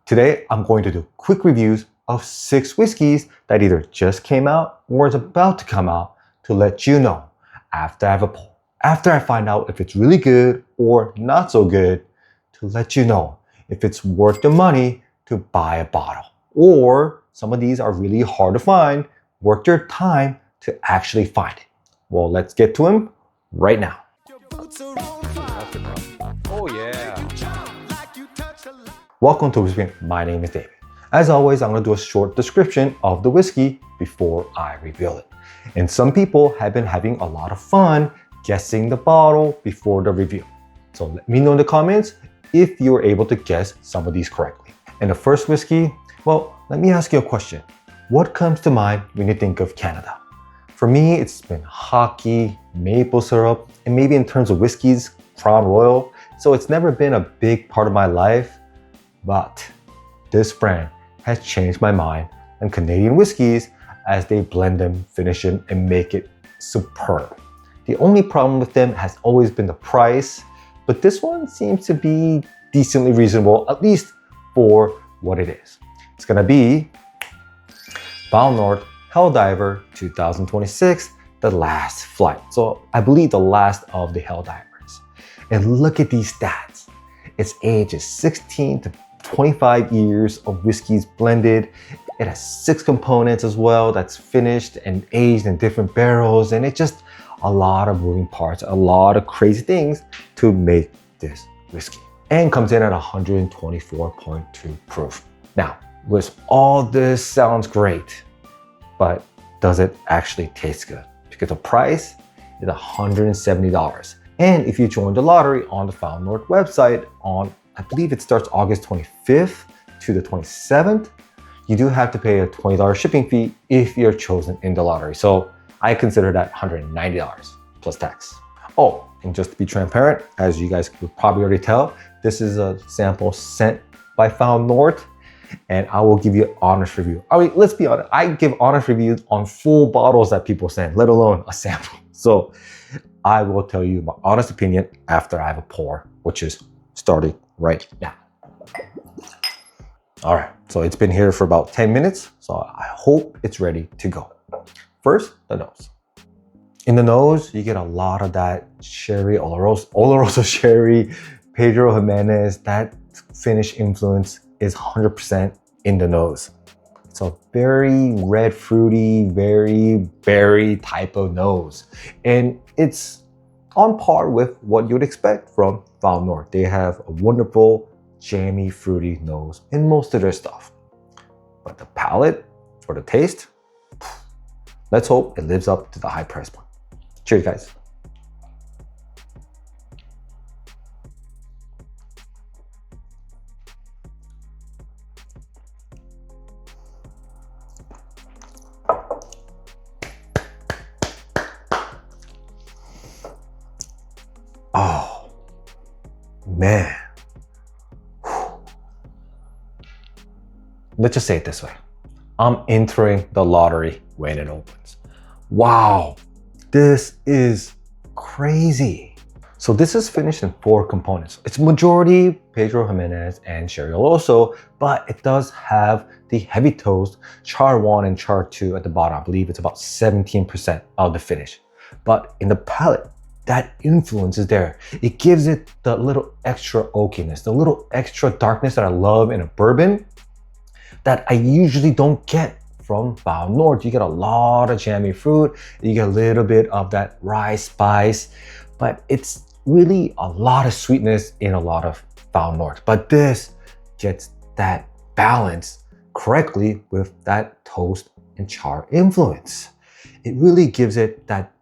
Today, I'm going to do quick reviews of 6 whiskeys that either just came out or is about to come out to let you know after I find out if it's really good or not so good, to let you know if it's worth the money to buy a bottle. Or some of these are really hard to find, worth your time to actually find it. Well, let's get to them right now. Oh yeah. Welcome to Whiskey. My name is David. As always, I'm going to do a short description of the whiskey before I reveal it. And some people have been having a lot of fun guessing the bottle before the review. So let me know in the comments if you were able to guess some of these correctly. And the first whiskey, well, let me ask you a question. What comes to mind when you think of Canada? For me, it's been hockey, maple syrup, and maybe in terms of whiskeys, Crown Royal. So it's never been a big part of my life, but this brand has changed my mind on Canadian whiskeys as they blend them, finish them, and make it superb. The only problem with them has always been the price, but this one seems to be decently reasonable, at least for what it is. It's gonna be Balnorth Helldiver 2026, the last flight. So I believe the last of the Helldivers. And look at these stats. Its age is 16 to 25 years of whiskeys blended. It has 6 components as well that's finished and aged in different barrels. And it's just a lot of moving parts, a lot of crazy things to make this whiskey. And comes in at 124.2 proof. Now, with all this sounds great, but does it actually taste good? Because the price is $170. And if you join the lottery on the Found North website on, I believe it starts August 25th to the 27th, you do have to pay a $20 shipping fee if you're chosen in the lottery. So I consider that $190 plus tax. Oh, and just to be transparent, as you guys could probably already tell, this is a sample sent by Found North, and I will give you an honest review. I mean, let's be honest, I give honest reviews on full bottles that people send, let alone a sample. So I will tell you my honest opinion after I have a pour, which is starting right now. All right, so it's been here for about 10 minutes, so I hope it's ready to go. First, the nose. In the nose, you get a lot of that sherry, Oloroso sherry, Pedro Jimenez, that finish influence is 100% in the nose. It's a very red, fruity, very berry type of nose. And it's on par with what you'd expect from Found North. They have a wonderful, jammy, fruity nose in most of their stuff. But the palate, for the taste, let's hope it lives up to the high price point. Cheers, guys. Oh, man. Let's just say it this way. I'm entering the lottery when it opens. Wow, this is crazy. So this is finished in 4 components. It's majority Pedro Jimenez and Sherry Oloroso, but it does have the heavy toast, char 1 and char 2 at the bottom. I believe it's about 17% of the finish. But in the palate, that influence is there. It gives it the little extra oakiness, the little extra darkness that I love in a bourbon that I usually don't get from Found North. You get a lot of jammy fruit, you get a little bit of that rye spice, but it's really a lot of sweetness in a lot of Found North. But this gets that balance correctly with that toast and char influence. It really gives it that,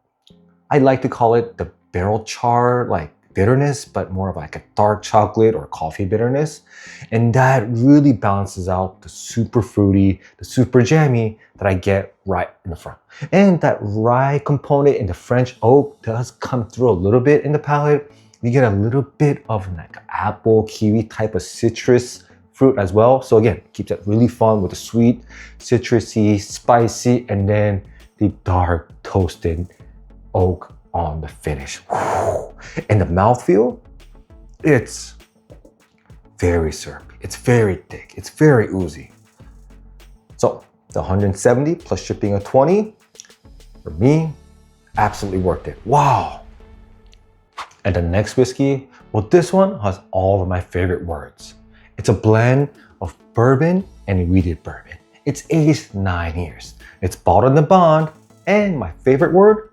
I like to call it the barrel char like bitterness, but more of like a dark chocolate or coffee bitterness. And that really balances out the super fruity, the super jammy that I get right in the front. And that rye component in the French oak does come through a little bit in the palate. You get a little bit of like apple, kiwi type of citrus fruit as well. So again, keeps it really fun with the sweet, citrusy, spicy, and then the dark toasted oak on the finish. And the mouthfeel, it's very syrupy. It's very thick. It's very oozy. So the 170 plus shipping of 20, for me, absolutely worth it. Wow. And the next whiskey, well, this one has all of my favorite words. It's a blend of bourbon and wheated bourbon. It's aged 9 years. It's bottled in the bond, and my favorite word,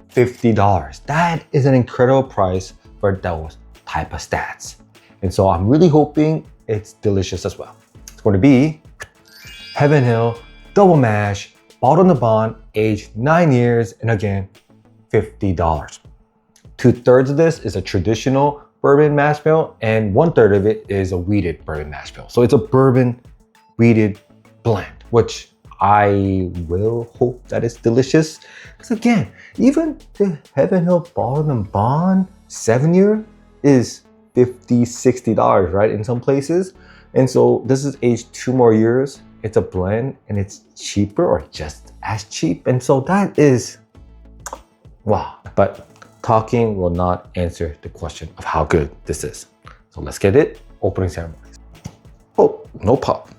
$50. That is an incredible price for those type of stats. And so I'm really hoping it's delicious as well. It's going to be Heaven Hill Double Mash, bottled in the bond, aged 9 years, and again, $50. 2/3 of this is a traditional bourbon mash bill, and 1/3 of it is a wheated bourbon mash bill. So it's a bourbon wheated blend, which I will hope that it's delicious. Because again, even the Heaven Hill bottled in bond 7-year is $50, $60, right? In some places. And so this is aged 2 more years. It's a blend and it's cheaper or just as cheap. And so that is, wow. But talking will not answer the question of how good this is. So let's get it. Opening ceremonies. Oh, no pop.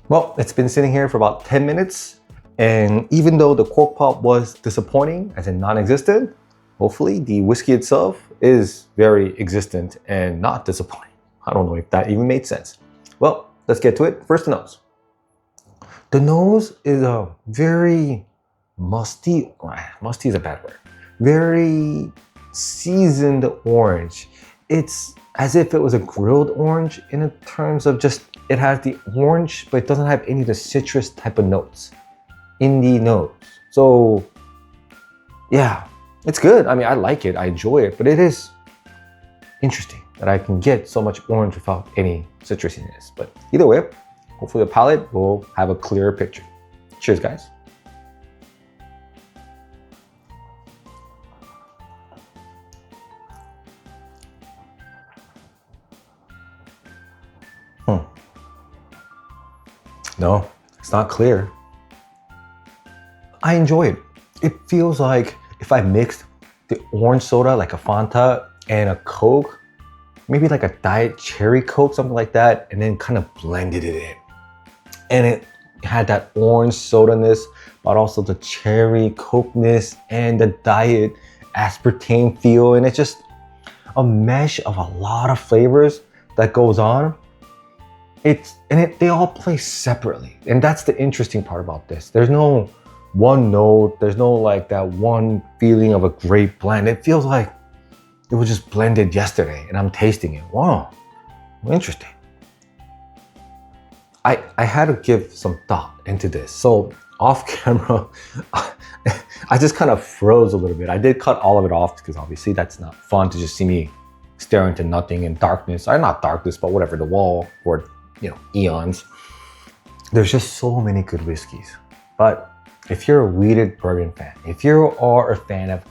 Well, it's been sitting here for about 10 minutes. And even though the cork pop was disappointing, as in non-existent, hopefully the whiskey itself is very existent and not disappointing. I don't know if that even made sense. Well, let's get to it. First, the nose. The nose is a very musty is a bad word. Very seasoned orange. It's as if it was a grilled orange in terms of just, it has the orange, but it doesn't have any of the citrus type of notes in the nose. So yeah, it's good. I mean, I like it, I enjoy it, but it is interesting that I can get so much orange without any citrusiness. But either way, hopefully the palate will have a clearer picture. Cheers, guys. No, it's not clear. I enjoy it. It feels like if I mixed the orange soda, like a Fanta, and a Coke, maybe like a Diet Cherry Coke, something like that, and then kind of blended it in. And it had that orange soda-ness, but also the cherry Coke-ness and the Diet aspartame feel. And it's just a mesh of a lot of flavors that goes on. They all play separately. And that's the interesting part about this. There's no one note, there's no like that one feeling of a great blend. It feels like it was just blended yesterday and I'm tasting it. Wow, interesting. I had to give some thought into this. So off camera, I just kind of froze a little bit. I did cut all of it off because obviously that's not fun to just see me staring into nothing in darkness. Or not darkness, but whatever, the wall for, eons. There's just so many good whiskeys. But if you're a wheated bourbon fan, if you are a fan of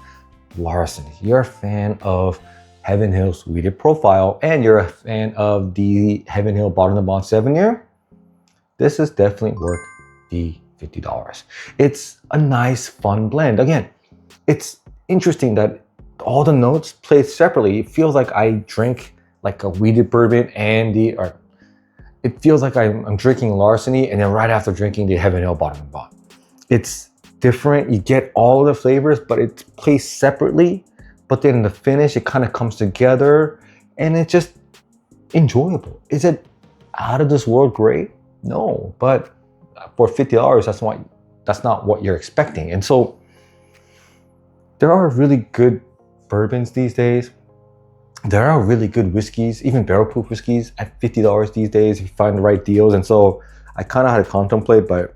Larceny, you're a fan of Heaven Hill's wheated profile, and you're a fan of the Heaven Hill bottled in the bond 7-year, this is definitely worth the $50. It's a nice, fun blend. Again, it's interesting that all the notes play separately. It feels like I drink like a wheated bourbon it feels like I'm drinking Larceny and then right after drinking the Heaven Hill bottled in the bond. It's different. You get all the flavors, but it's placed separately. But then in the finish, it kind of comes together and it's just enjoyable. Is it out of this world great? No, but for $50, that's not what you're expecting. And so there are really good bourbons these days. There are really good whiskeys, even barrel proof whiskeys at $50 these days if you find the right deals. And so I kind of had to contemplate, but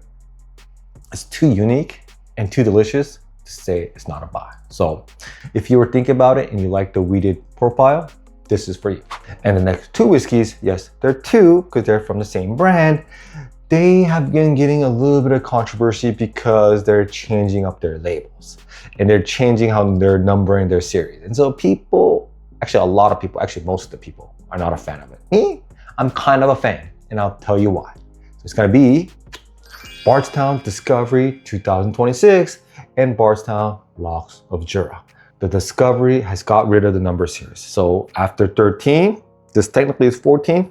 it's too unique and too delicious to say it's not a buy. So if you were thinking about it and you like the wheated profile, this is for you. And the next two whiskeys, yes, they're two because they're from the same brand. They have been getting a little bit of controversy because they're changing up their labels and they're changing how they're numbering their series. And so a lot of people, most of the people are not a fan of it. Me, I'm kind of a fan and I'll tell you why. So it's gonna be Bardstown Discovery 2026 and Bardstown Lochs of Jura. The Discovery has got rid of the number series. So after 13, This technically is 14,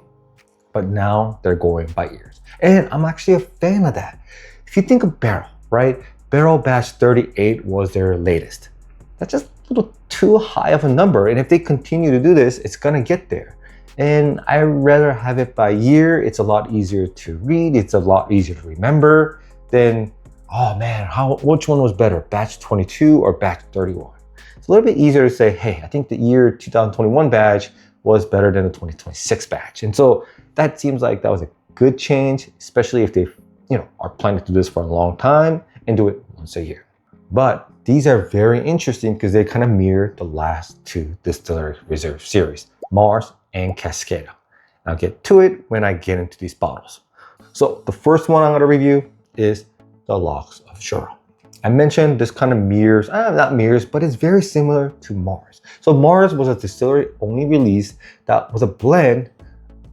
but now they're going by years. And I'm actually a fan of that. If you think of barrel, right? Barrel batch 38 was their latest. That's just a little too high of a number. And if they continue to do this, it's gonna get there. And I'd rather have it by year. It's a lot easier to read. It's a lot easier to remember than, oh man, which one was better, batch 22 or batch 31? It's a little bit easier to say, hey, I think the year 2021 batch was better than the 2026 batch. And so that seems like that was a good change, especially if they are planning to do this for a long time and do it once a year. But these are very interesting because they kind of mirror the last two Distillery Reserve series, Mars and Cascada. I'll get to it when I get into these bottles. So the first one I'm going to review is the Lochs of Jura. I mentioned this kind of mirrors, not mirrors, but it's very similar to Mars. So Mars was a distillery only release that was a blend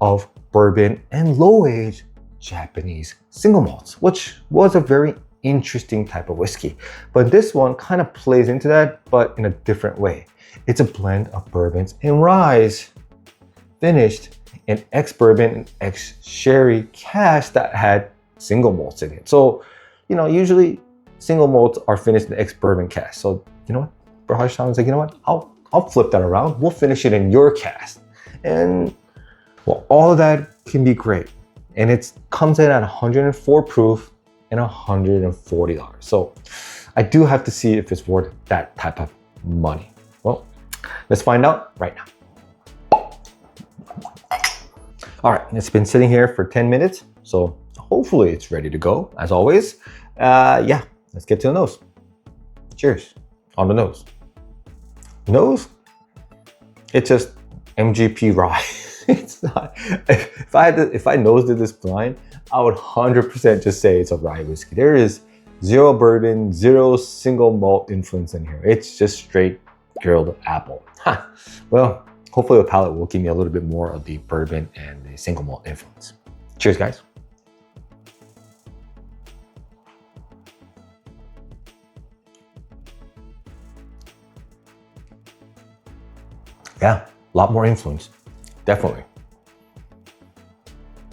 of bourbon and low-age Japanese single malts, which was a very interesting type of whiskey. But this one kind of plays into that, but in a different way. It's a blend of bourbons and ryes finished in ex-bourbon and ex-sherry cask that had single malts in it. So, usually single malts are finished in ex-bourbon cask. So, you know what? Bardstown's like, you know what? I'll flip that around. We'll finish it in your cask. And well, all of that can be great. And it comes in at 104 proof and $140. So I do have to see if it's worth that type of money. Well, let's find out right now. All right, it's been sitting here for 10 minutes. So hopefully it's ready to go as always. Yeah, let's get to the nose. Cheers on the nose. Nose, it's just MGP rye. It's not, if I nosed it this blind, I would 100% just say it's a rye whiskey. There is zero bourbon, zero single malt influence in here. It's just straight grilled apple. Huh. Well, hopefully the palate will give me a little bit more of the bourbon and the single malt influence. Cheers, guys. Yeah, a lot more influence. Definitely.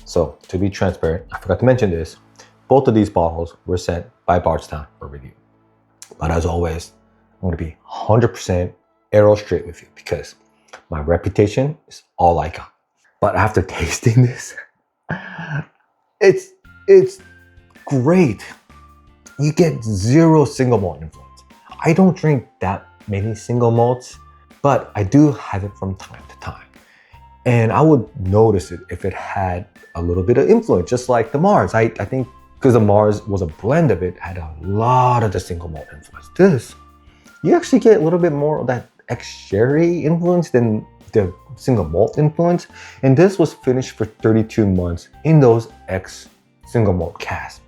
So to be transparent, I forgot to mention this. Both of these bottles were sent by Bardstown for review. But as always, I'm going to be 100% arrow straight with you because my reputation is all I got. But after tasting this, it's great. You get zero single malt influence. I don't drink that many single malts, but I do have it from time to time. And I would notice it if it had a little bit of influence, just like the Mars. I think because the Mars was a blend of it, had a lot of the single malt influence. This, you actually get a little bit more of that ex-sherry influence than the single malt influence. And this was finished for 32 months in those ex-single malt casks.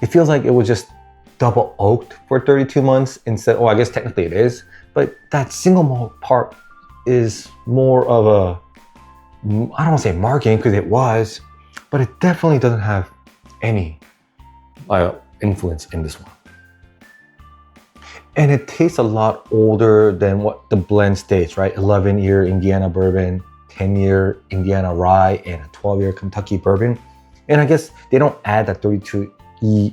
It feels like it was just double oaked for 32 months instead. Oh, I guess technically it is, but that single malt part is more of a, I don't want to say marketing because it was, but it definitely doesn't have any influence in this one. And it tastes a lot older than what the blend states, right? 11-year Indiana bourbon, 10-year Indiana rye, and a 12-year Kentucky bourbon. And I guess they don't add that 32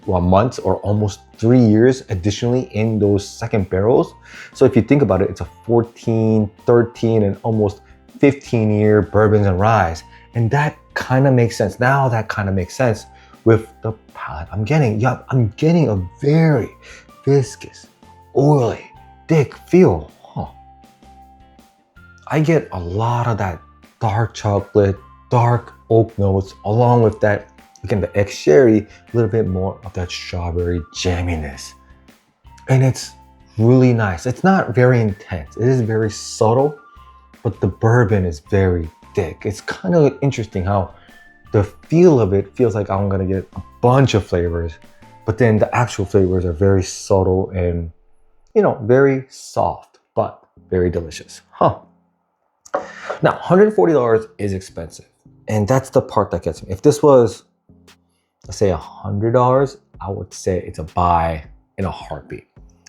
months or almost 3 years additionally in those second barrels. So if you think about it, it's a 14, 13, and almost 15-year bourbons and ryes. And that kind of makes sense. Now that kind of makes sense with the palate I'm getting. Yeah, I'm getting a very viscous, oily, thick feel. I get a lot of that dark chocolate, dark oak notes, along with that, again, the ex-sherry, a little bit more of that strawberry jamminess. And it's really nice. It's not very intense. It is very subtle, but the bourbon is very thick. It's kind of interesting how the feel of it feels like I'm gonna get a bunch of flavors, but then the actual flavors are very subtle and, very soft, but very delicious. Now, $140 is expensive. And that's the part that gets me. If this was, let's say $100, I would say it's a buy in a heartbeat.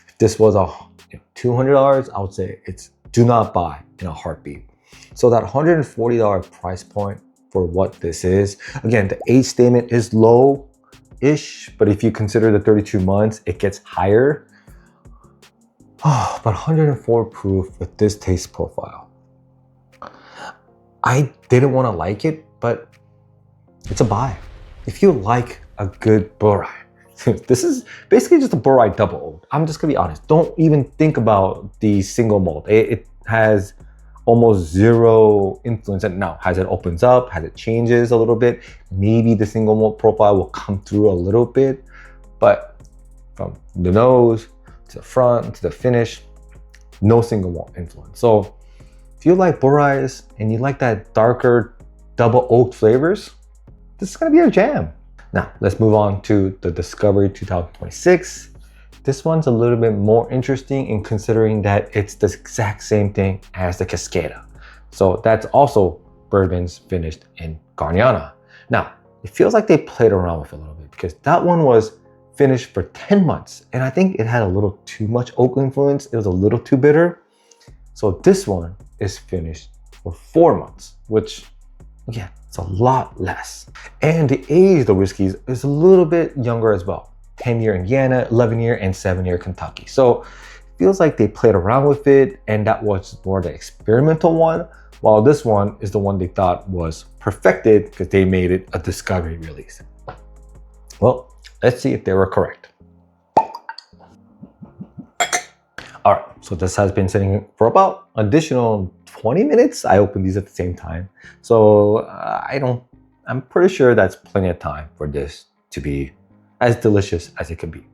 If this was $200, I would say it's do not buy in a heartbeat. So that $140 price point for what this is, again, the age statement is low-ish, but if you consider the 32 months, it gets higher. Oh, but 104 proof with this taste profile. I didn't want to like it, but it's a buy. If you like a good Borai, this is basically just a Borai double oak. I'm just gonna be honest. Don't even think about the single malt. It has almost zero influence. And now, as it opens up, as it changes a little bit, maybe the single malt profile will come through a little bit. But from the nose to the front to the finish, no single malt influence. So if you like Borais and you like that darker double oaked flavors, this is gonna be your jam. Now, let's move on to the Discovery 2026. This one's a little bit more interesting in considering that it's the exact same thing as the Cascada. So that's also bourbons finished in Garniana. Now, it feels like they played around with it a little bit because that one was finished for 10 months. And I think it had a little too much oak influence. It was a little too bitter. So this one is finished for 4 months, which, again, it's a lot less. And the age of the whiskeys is a little bit younger as well. 10-year Indiana, 11-year, and 7-year Kentucky. So it feels like they played around with it, and that was more the experimental one, while this one is the one they thought was perfected because they made it a Discovery release. Well, let's see if they were correct. All right, so this has been sitting for about additional 20 minutes. I opened these at the same time. So I'm pretty sure that's plenty of time for this to be as delicious as it can be.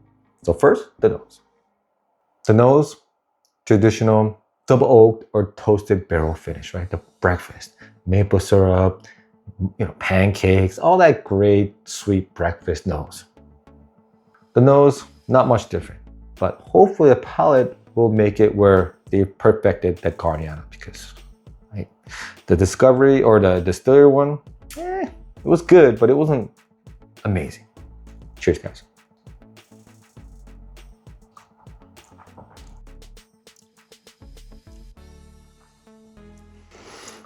So first, the nose. The nose, traditional double oaked or toasted barrel finish, right? The breakfast, maple syrup, pancakes, all that great sweet breakfast nose. The nose, not much different, but hopefully the palate will make it where they perfected that Garniana, because the Discovery or the distillery one, it was good, but it wasn't amazing. Cheers, guys.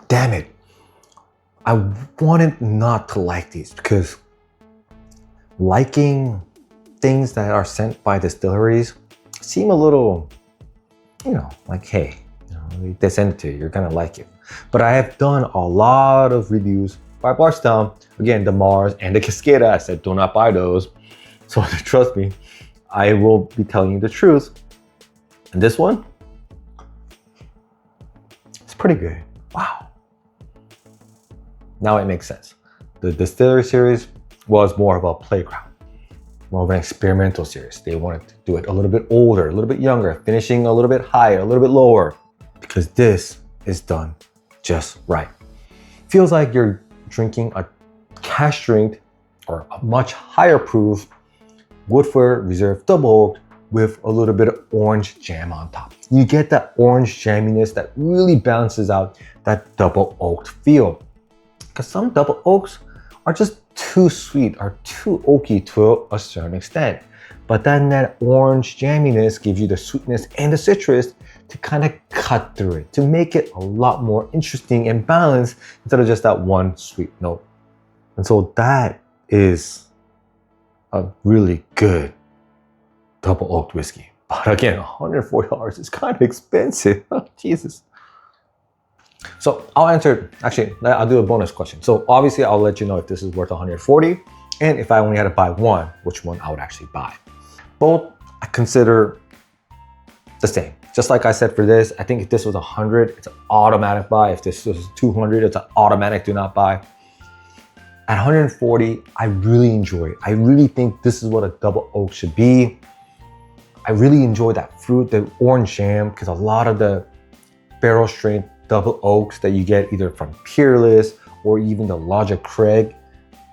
Damn it. I wanted not to like these because liking things that are sent by distilleries seem a little, like, hey, they send it to you, you're gonna like it. But I have done a lot of reviews by Bardstown, again, the Mars and the Cascada. I said, do not buy those. So trust me, I will be telling you the truth. And this one, it's pretty good. Wow. Now it makes sense. The Distillery series was more of a playground, more of an experimental series. They wanted to do it a little bit older, a little bit younger, finishing a little bit higher, a little bit lower, because this is done just right. Feels like you're drinking a cash strength or a much higher proof Woodford Reserve Double Oaked with a little bit of orange jam on top. You get that orange jamminess that really balances out that double oaked feel. Because some double oaks are just too sweet, are too oaky to a certain extent. But then that orange jamminess gives you the sweetness and the citrus to kind of cut through it, to make it a lot more interesting and balanced instead of just that one sweet note. And so that is a really good double oaked whiskey. But again, $140 is kind of expensive. Oh, Jesus. So I'll answer, actually, I'll do a bonus question. So obviously I'll let you know if this is worth $140 and if I only had to buy one, which one I would actually buy. Both I consider the same. Just like I said for this, I think if this was 100, it's an automatic buy. If this was 200, it's an automatic do not buy. At 140, I really enjoy it. I really think this is what a double oak should be. I really enjoy that fruit, the orange jam, because a lot of the barrel strength double oaks that you get either from Peerless or even the Logic Craig,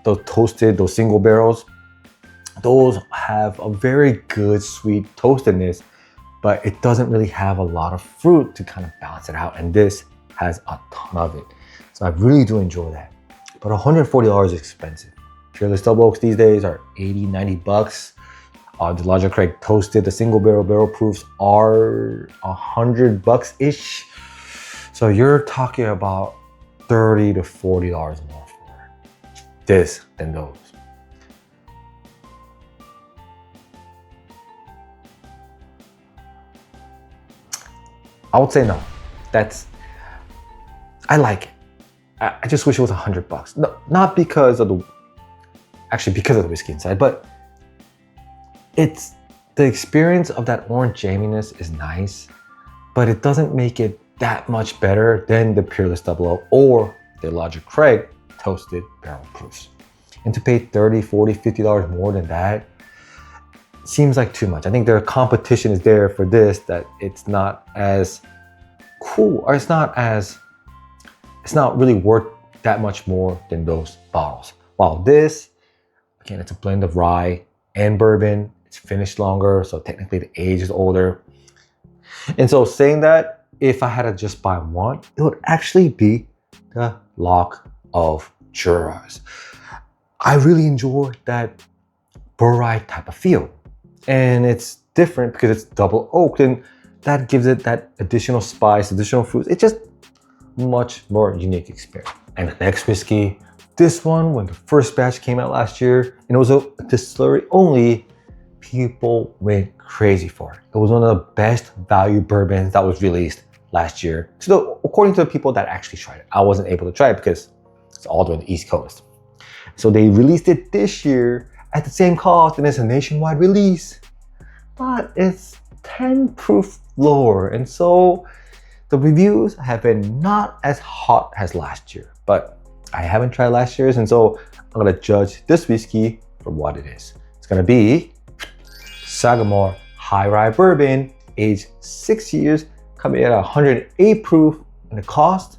those toasted, those single barrels, those have a very good sweet toastedness, but it doesn't really have a lot of fruit to kind of balance it out. And this has a ton of it. So I really do enjoy that. But $140 is expensive. Peerless double oaks these days are 80, 90 bucks. The Logic Craig toasted, the single barrel proofs are 100 bucks-ish. So you're talking about $30 to $40 more for this than those. I would say no. I like it. I just wish it was $100. No, not because of because of the whiskey inside, but it's the experience of that orange jamminess is nice, but it doesn't make it that much better than the Peerless 00 or the Logic Craig toasted barrel proofs. And to pay $30, $40, $50 more than that seems like too much. I think their competition is there for this, that it's not as cool, or it's not really worth that much more than those bottles. While this, again, it's a blend of rye and bourbon. It's finished longer, so technically the age is older. And so saying that, if I had to just buy one, it would actually be the Loch of Juras. I really enjoy that Burride type of feel. And it's different because it's double oaked, and that gives it that additional spice, additional fruits. It's just much more unique experience. And the next whiskey, this one, when the first batch came out last year, and it was a distillery only, people went crazy for it. It was one of the best value bourbons that was released last year. So according to the people that actually tried it, I wasn't able to try it because it's all the way on the East Coast. So they released it this year at the same cost, and it's a nationwide release, but it's 10 proof lower. And so the reviews have been not as hot as last year, but I haven't tried last year's, and so I'm gonna judge this whiskey for what it is. It's gonna be Sagamore High Rye Bourbon, aged 6 years, coming at 108 proof, and it cost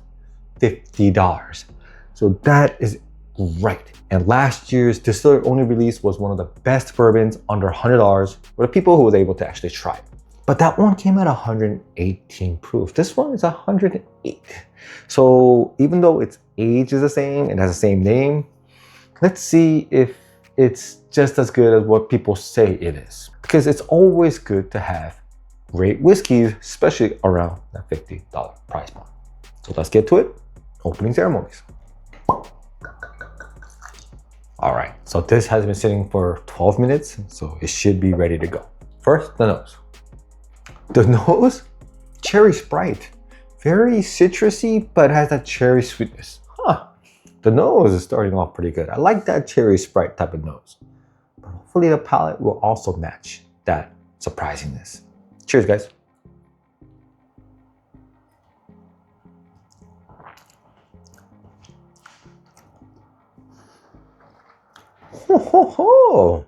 $50. So that is great. And last year's distillery only release was one of the best bourbons under $100 for the people who was able to actually try it. But that one came at 118 proof. This one is 108. So even though its age is the same, it has the same name, let's see if it's just as good as what people say it is. Because it's always good to have great whiskeys, especially around that $50 price point. So let's get to it. Opening ceremonies. All right, so this has been sitting for 12 minutes, so it should be ready to go. First, the nose. The nose, cherry Sprite. Very citrusy, but has that cherry sweetness. The nose is starting off pretty good. I like that cherry Sprite type of nose. But hopefully the palate will also match that surprisingness. Cheers, guys. Ho, ho, ho.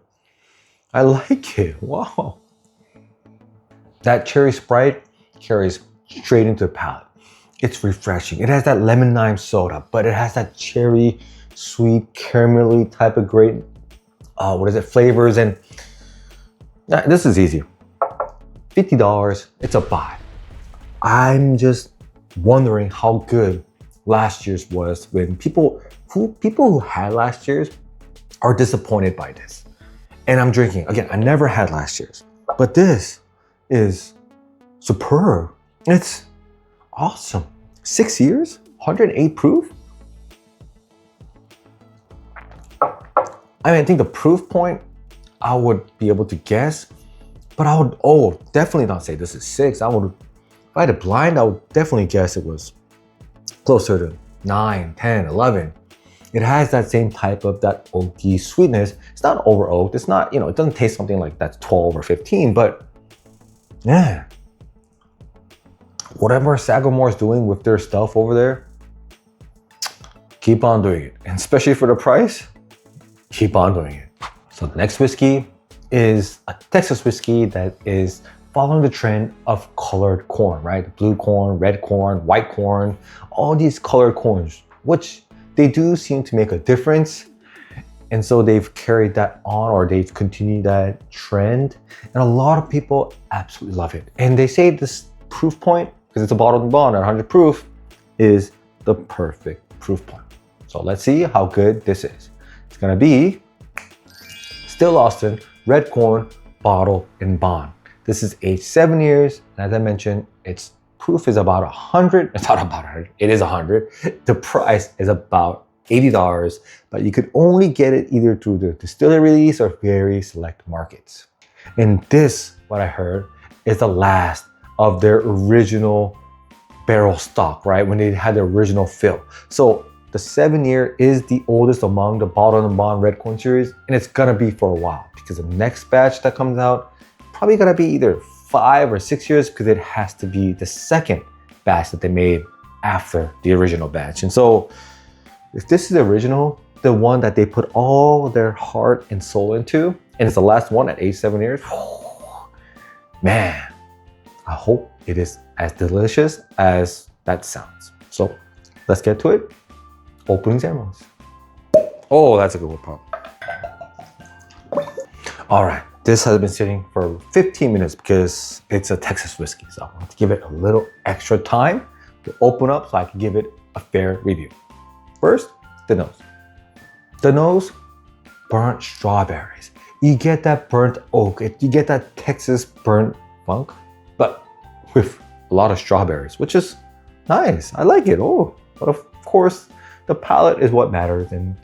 I like it. Wow. That cherry Sprite carries straight into the palate. It's refreshing. It has that lemon lime soda, but it has that cherry, sweet, caramelly type of great, flavors. And this is easy. $50, it's a buy. I'm just wondering how good last year's was, when people who had last year's are disappointed by this. And I'm drinking, again, I never had last year's, but this is superb. It's awesome. 6 years, 108 proof. I think the proof point, I would be able to guess, but I would definitely not say this is 6. If I had a blind, I would definitely guess it was closer to 9, 10, 11. It has that same type of that oaky sweetness. It's not over oaked. It's not, it doesn't taste something like that's 12 or 15, but yeah. Whatever Sagamore is doing with their stuff over there, keep on doing it. And especially for the price, keep on doing it. So the next whiskey is a Texas whiskey that is following the trend of colored corn, right? Blue corn, red corn, white corn, all these colored corns, which they do seem to make a difference. And so they've carried that on, or they've continued that trend. And a lot of people absolutely love it. And they say this proof point, because it's a bottled and bond at 100 proof, is the perfect proof point. So let's see how good this is. It's gonna be Still Austin, red corn, bottle and bond. This is aged 7 years. And as I mentioned, it's proof is about 100. It's not about 100. It is 100. The price is about $80, but you could only get it either through the distillery release or very select markets. And this, what I heard, is the last of their original barrel stock, right? When they had the original fill. So the 7-year is the oldest among the bottled and bond red corn series, and it's gonna be for a while because the next batch that comes out probably gonna be either 5 or 6 years because it has to be the second batch that they made after the original batch. And so if this is the original, the one that they put all their heart and soul into, and it's the last one at age 7 years, man, I hope it is as delicious as that sounds. So let's get to it. Opening ceremonies. Oh, that's a good one, Pop. All right, this has been sitting for 15 minutes because it's a Texas whiskey. So I want to give it a little extra time to open up so I can give it a fair review. First, the nose. The nose, burnt strawberries. You get that burnt oak. You get that Texas burnt funk, but with a lot of strawberries, which is nice. I like it. Oh, but of course, the palate is what matters. And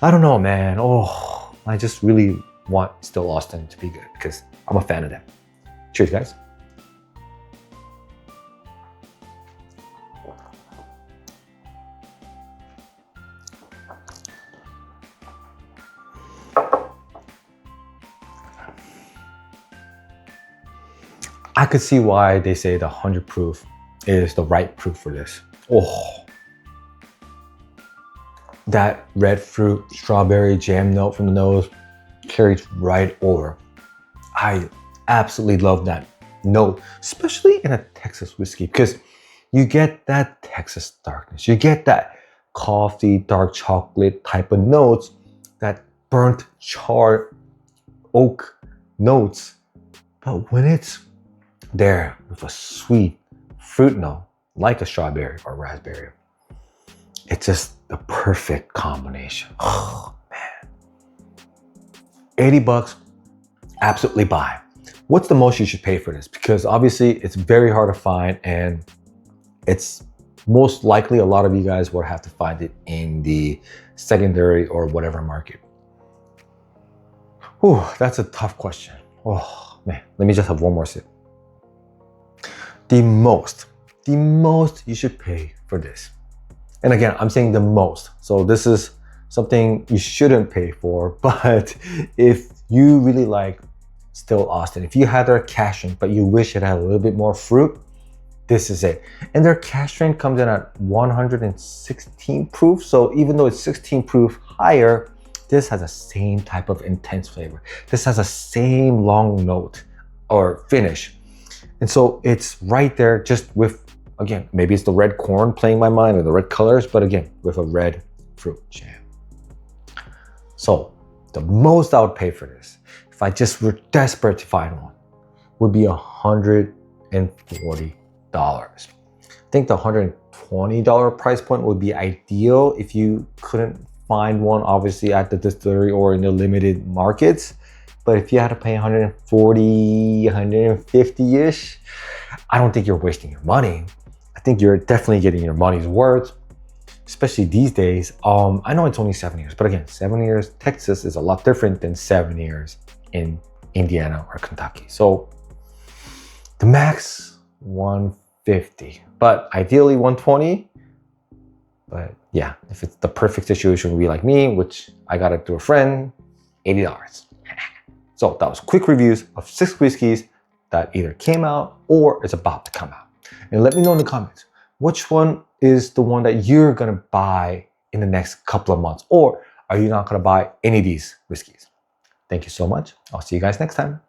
I don't know, man. Oh, I just really want Still Austin to be good because I'm a fan of them. Cheers, guys. I could see why they say the 100 proof is the right proof for this. Oh, that red fruit, strawberry jam note from the nose carries right over. I absolutely love that note, especially in a Texas whiskey, because you get that Texas darkness. You get that coffee, dark chocolate type of notes, that burnt charred oak notes. But when it's there with a sweet fruit note, like a strawberry or raspberry, it's just the perfect combination. Oh man, $80, absolutely buy. What's the most you should pay for this? Because obviously it's very hard to find, and it's most likely a lot of you guys will have to find it in the secondary or whatever market. Whew, that's a tough question. Oh man, let me just have one more sip. The most you should pay for this. And again, I'm saying the most. So this is something you shouldn't pay for, but if you really like Still Austin, if you had their cash drink, but you wish it had a little bit more fruit, this is it. And their cash drink comes in at 116 proof. So even though it's 16 proof higher, this has the same type of intense flavor. This has the same long note or finish. And so it's right there just with, again, maybe it's the red corn playing my mind or the red colors, but again, with a red fruit jam. So the most I would pay for this, if I just were desperate to find one, would be $140. I think the $120 price point would be ideal if you couldn't find one, obviously at the distillery or in the limited markets. But if you had to pay $140, $150-ish, I don't think you're wasting your money. I think you're definitely getting your money's worth, especially these days. I know it's only 7 years, but again, 7 years Texas is a lot different than 7 years in Indiana or Kentucky. So the max 150, but ideally 120. But yeah, if it's the perfect situation would be like me, which I got it through a friend, $80. So that was quick reviews of 6 whiskeys that either came out or is about to come out. And let me know in the comments, which one is the one that you're gonna buy in the next couple of months, or are you not gonna buy any of these whiskeys? Thank you so much. I'll see you guys next time.